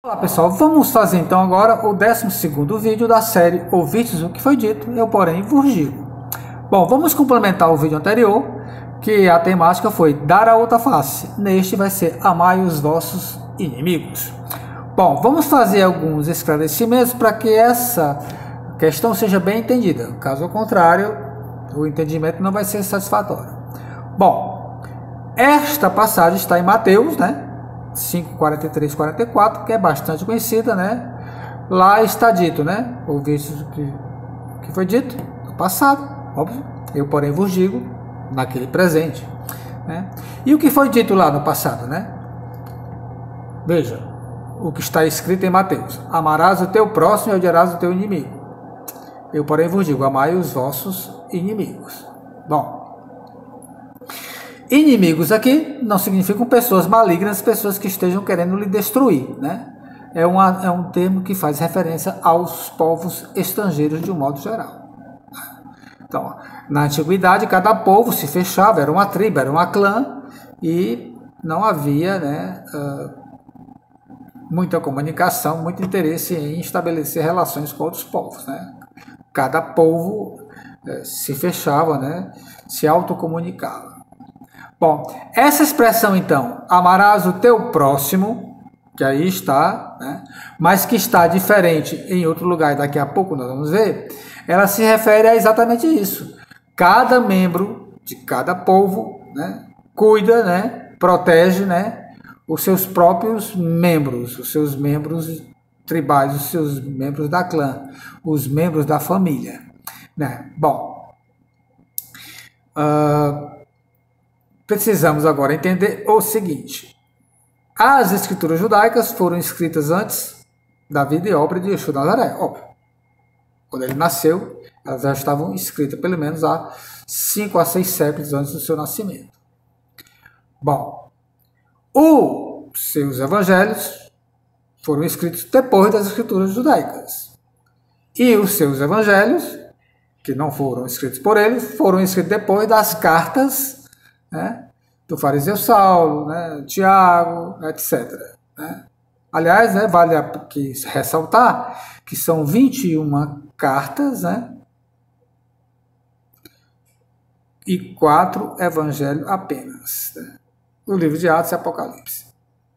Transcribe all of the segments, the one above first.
Olá pessoal, vamos fazer então agora o 12º vídeo da série Ouvistes o que foi dito, eu porém vos digo. Bom, vamos complementar o vídeo anterior, que a temática foi dar a outra face. Neste vai ser amai os vossos inimigos. Bom, vamos fazer alguns esclarecimentos para que essa questão seja bem entendida. Caso contrário, o entendimento não vai ser satisfatório. Bom, esta passagem está em Mateus, né? 5:43, 44, que é bastante conhecida, né? Lá está dito, né? Ouvistes o que foi dito no passado, óbvio. Eu, porém, vos digo naquele presente, né? E o que foi dito lá no passado, né? Veja, o que está escrito em Mateus: amarás o teu próximo e odiarás o teu inimigo. Eu, porém, vos digo, amai os vossos inimigos. Bom, inimigos aqui não significam pessoas malignas, pessoas que estejam querendo lhe destruir, né? É um termo que faz referência aos povos estrangeiros de um modo geral. Então, na antiguidade, cada povo se fechava, era uma tribo, era uma clã, e não havia, né, muita comunicação, muito interesse em estabelecer relações com outros povos, né? Cada povo se fechava, né, se autocomunicava. Bom, essa expressão então, amarás o teu próximo, que aí está, né, mas que está diferente em outro lugar, e daqui a pouco nós vamos ver, ela se refere a exatamente isso. Cada membro de cada povo, né, cuida, né, protege, né, os seus próprios membros, os seus membros tribais, os seus membros da clã, os membros da família, né? Bom, precisamos agora entender o seguinte: as escrituras judaicas foram escritas antes da vida e obra de Yeshua de Nazaré. Óbvio, quando ele nasceu, elas já estavam escritas pelo menos há 5 a 6 séculos antes do seu nascimento. Bom, os seus evangelhos foram escritos depois das escrituras judaicas. E os seus evangelhos, que não foram escritos por ele, foram escritos depois das cartas, né, do fariseu Saulo, né, Tiago, etc. Né? Aliás, né, vale aqui ressaltar que são 21 cartas, né, e 4 evangelhos apenas. Né? O livro de Atos e Apocalipse.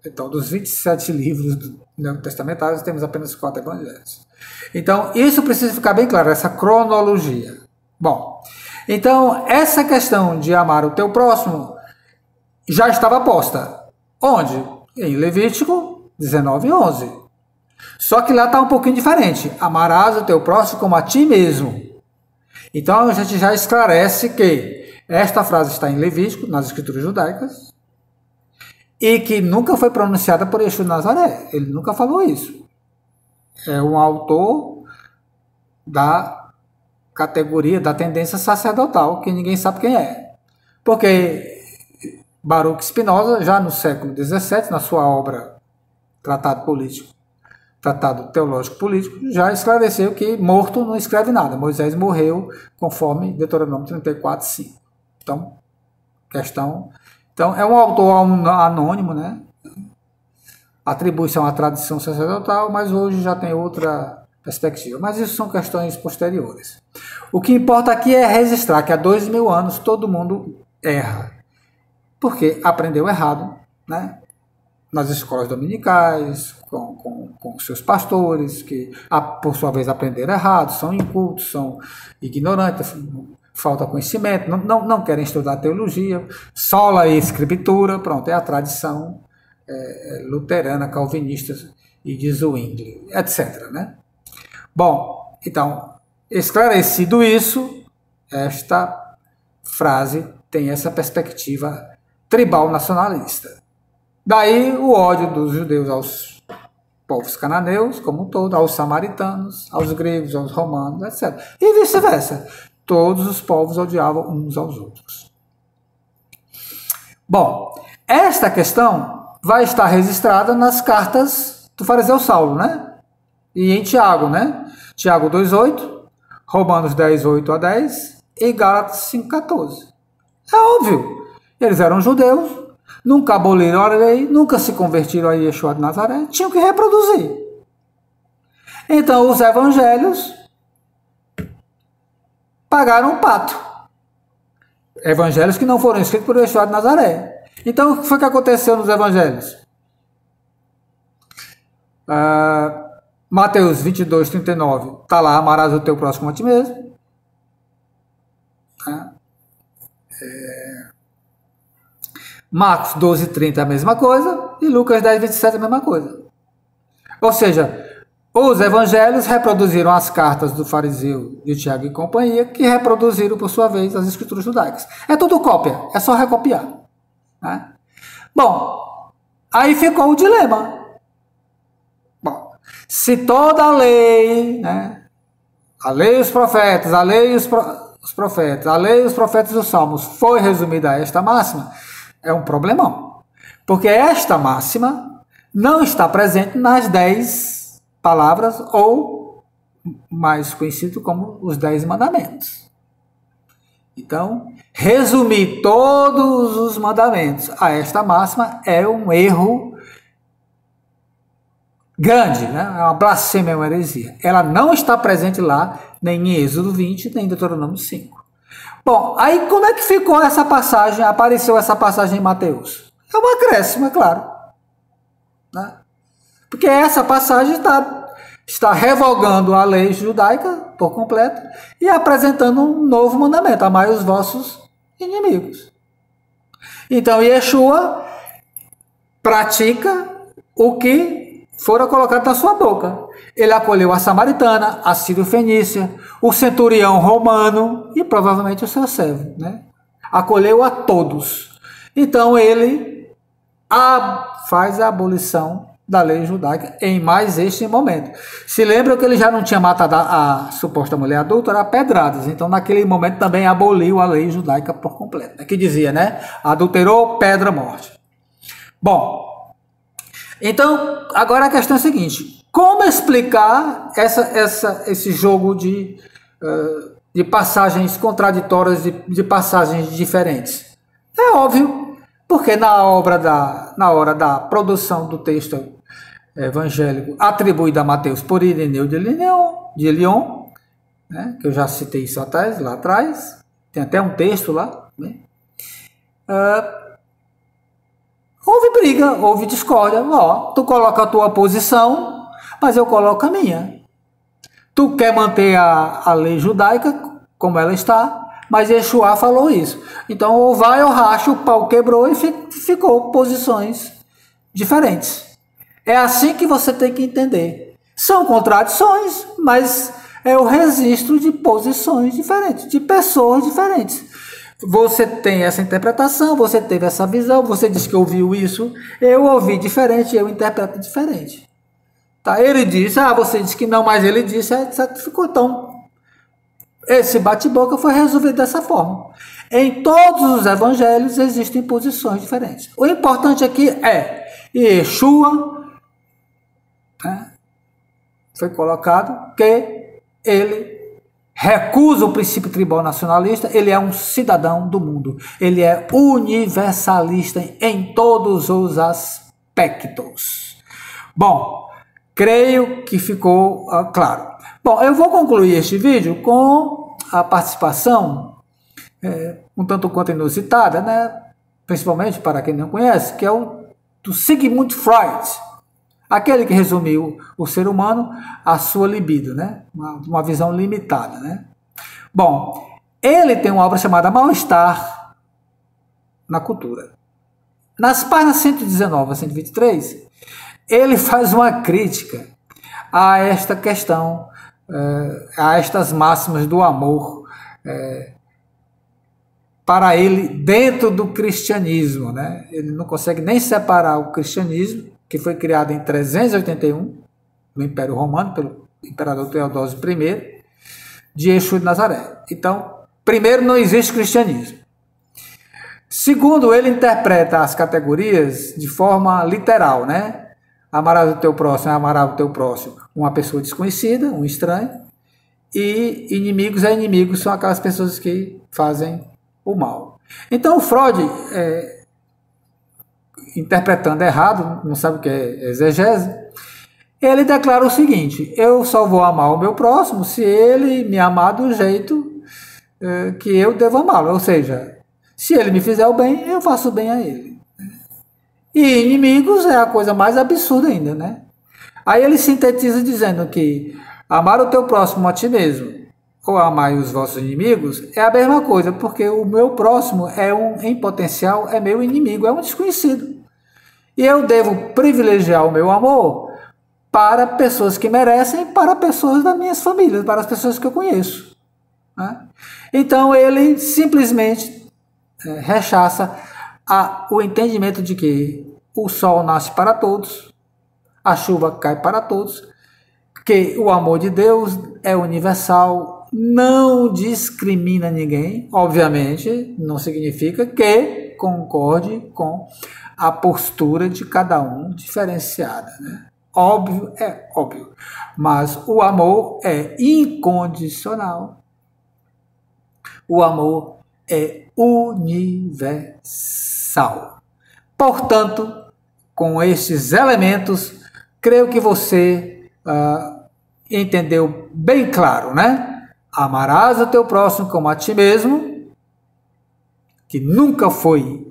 Então, dos 27 livros do Novo Testamentário, temos apenas 4 evangelhos. Então, isso precisa ficar bem claro, essa cronologia. Bom, então, essa questão de amar o teu próximo já estava posta. Onde? Em Levítico 19:11. Só que lá está um pouquinho diferente. Amarás o teu próximo como a ti mesmo. Então, a gente já esclarece que esta frase está em Levítico, nas escrituras judaicas, e que nunca foi pronunciada por Yeshua de Nazaré. Ele nunca falou isso. É um autor da categoria, da tendência sacerdotal, que ninguém sabe quem é. Porque Baruch Spinoza, já no século XVII, na sua obra Tratado Teológico Político, já esclareceu que morto não escreve nada. Moisés morreu conforme Deuteronômio 34:5. Então, é um autor anônimo, né? Atribui-se a uma tradição sacerdotal, mas hoje já tem outra perspectiva. Mas isso são questões posteriores. O que importa aqui é registrar que há 2000 anos todo mundo erra. Porque aprendeu errado, né? Nas escolas dominicais, com seus pastores, que por sua vez aprenderam errado, são incultos, são ignorantes, falta conhecimento, não querem estudar teologia, sola e escritura, pronto, é a tradição luterana, calvinista e de Zwingli, etc. Né? Bom, então, esclarecido isso, esta frase tem essa perspectiva tribal nacionalista. Daí o ódio dos judeus aos povos cananeus, como um todo, aos samaritanos, aos gregos, aos romanos, etc. E vice-versa. Todos os povos odiavam uns aos outros. Bom, esta questão vai estar registrada nas cartas do fariseu Saulo, né? E em Tiago, né? Tiago 2:8, Romanos 10:8-10 e Gálatas 5:14. É óbvio, eles eram judeus, nunca aboliram a lei, nunca se convertiram a Yeshua de Nazaré, tinham que reproduzir. Então os evangelhos pagaram um pato. Evangelhos que não foram escritos por Yeshua de Nazaré. Então o que foi que aconteceu nos evangelhos? Mateus 22, 39, está lá, amarás o teu próximo a ti mesmo. Marcos 12, 30 a mesma coisa, e Lucas 10, 27 a mesma coisa. Ou seja, os evangelhos reproduziram as cartas do fariseu de Tiago e companhia, que reproduziram, por sua vez, as escrituras judaicas. É tudo cópia, é só recopiar. Né? Bom, aí ficou o dilema. Bom, se toda a lei, né, a lei e os profetas, a lei e os profetas, a lei e os profetas dos salmos foi resumida a esta máxima, é um problemão. Porque esta máxima não está presente nas 10 palavras, ou mais conhecido como os 10 mandamentos. Então, resumir todos os mandamentos a esta máxima é um erro grande, né? É uma blasfêmia, é uma heresia. Ela não está presente lá, nem em Êxodo 20, nem em Deuteronômio 5. Bom, aí como é que ficou essa passagem, apareceu essa passagem em Mateus? É um acréscimo, é claro. Né? Porque essa passagem está revogando a lei judaica por completo e apresentando um novo mandamento: amai os vossos inimigos. Então, Yeshua pratica o que fora colocado na sua boca. Ele acolheu a samaritana, a sírio-fenícia, o centurião romano e provavelmente o seu servo. Né? Acolheu a todos. Então, ele faz a abolição da lei judaica em mais este momento. Se lembram que ele já não tinha matado a suposta mulher adúltera a pedradas, então naquele momento também aboliu a lei judaica por completo, que dizia, né, adulterou, pedra, morte. Bom, então agora a questão é a seguinte: como explicar esse jogo de passagens contraditórias, de passagens diferentes? É óbvio, porque na hora da produção do texto evangélico atribuído a Mateus por Ireneu de Lyon, né, que eu já citei isso lá atrás, tem até um texto lá, né, houve briga, houve discórdia. Tu coloca a tua posição, mas eu coloco a minha. Tu quer manter a lei judaica como ela está, mas Yeshua falou isso. Então, ou vai ou racha, o pau quebrou e ficou posições diferentes. É assim que você tem que entender. São contradições, mas é o registro de posições diferentes, de pessoas diferentes. Você tem essa interpretação, você teve essa visão, você disse que ouviu isso, eu ouvi diferente, eu interpreto diferente. Tá? Ele disse, você disse que não, mas ele disse, etc. Ficou então. Esse bate-boca foi resolvido dessa forma. Em todos os evangelhos existem posições diferentes. O importante aqui é Yeshua, né, foi colocado que ele recusa o princípio tribal nacionalista, ele é um cidadão do mundo, ele é universalista em todos os aspectos. Bom, creio que ficou claro. Bom, eu vou concluir este vídeo com a participação um tanto quanto inusitada, né? Principalmente para quem não conhece, que é o do Sigmund Freud, aquele que resumiu o ser humano à sua libido, né? Uma visão limitada. Né? Bom, ele tem uma obra chamada Mal-Estar na Cultura. Nas páginas 119 a 123, ele faz uma crítica a esta questão, a estas máximas do amor para ele dentro do cristianismo. Né? Ele não consegue nem separar o cristianismo, que foi criado em 381, no Império Romano, pelo imperador Teodósio I, de Yeshua de Nazaré. Então, primeiro, não existe cristianismo. Segundo, ele interpreta as categorias de forma literal, né? Amarás o teu próximo, amarás o teu próximo, uma pessoa desconhecida, um estranho, e inimigos são aquelas pessoas que fazem o mal. Então, Freud interpretando errado, não sabe o que é exegese, ele declara o seguinte: eu só vou amar o meu próximo se ele me amar do jeito que eu devo amá-lo. Ou seja, se ele me fizer o bem, eu faço o bem a ele. E inimigos é a coisa mais absurda ainda, né? Aí ele sintetiza dizendo que amar o teu próximo a ti mesmo ou amar os vossos inimigos é a mesma coisa, porque o meu próximo em potencial, é meu inimigo, é um desconhecido. E eu devo privilegiar o meu amor para pessoas que merecem, para pessoas das minhas famílias, para as pessoas que eu conheço. Né? Então ele simplesmente rechaça o entendimento de que o sol nasce para todos, a chuva cai para todos, que o amor de Deus é universal, não discrimina ninguém. Obviamente, não significa que concorde com a postura de cada um diferenciada, né? Óbvio, é óbvio, mas o amor é incondicional, o amor é universal. Portanto, com estes elementos, creio que você entendeu bem claro, né? Amarás o teu próximo como a ti mesmo, que nunca foi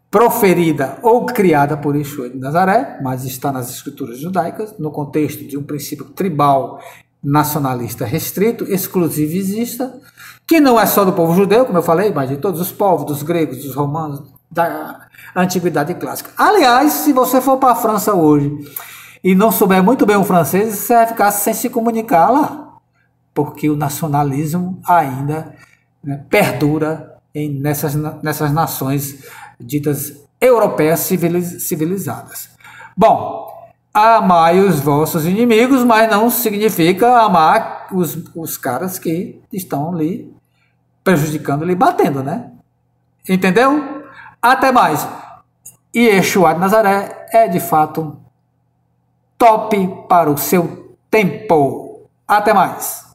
proferida ou criada por Yeshua de Nazaré, mas está nas escrituras judaicas, no contexto de um princípio tribal, nacionalista, restrito, exclusivista, que não é só do povo judeu, como eu falei, mas de todos os povos, dos gregos, dos romanos, da antiguidade clássica. Aliás, se você for para a França hoje e não souber muito bem o francês, você vai ficar sem se comunicar lá, porque o nacionalismo ainda, né, perdura nessas nações ditas europeias civilizadas. Bom, amai os vossos inimigos, mas não significa amar os caras que estão lhe prejudicando, lhe batendo, né? Entendeu? Até mais. E Yeshua de Nazaré é de fato top para o seu tempo. Até mais.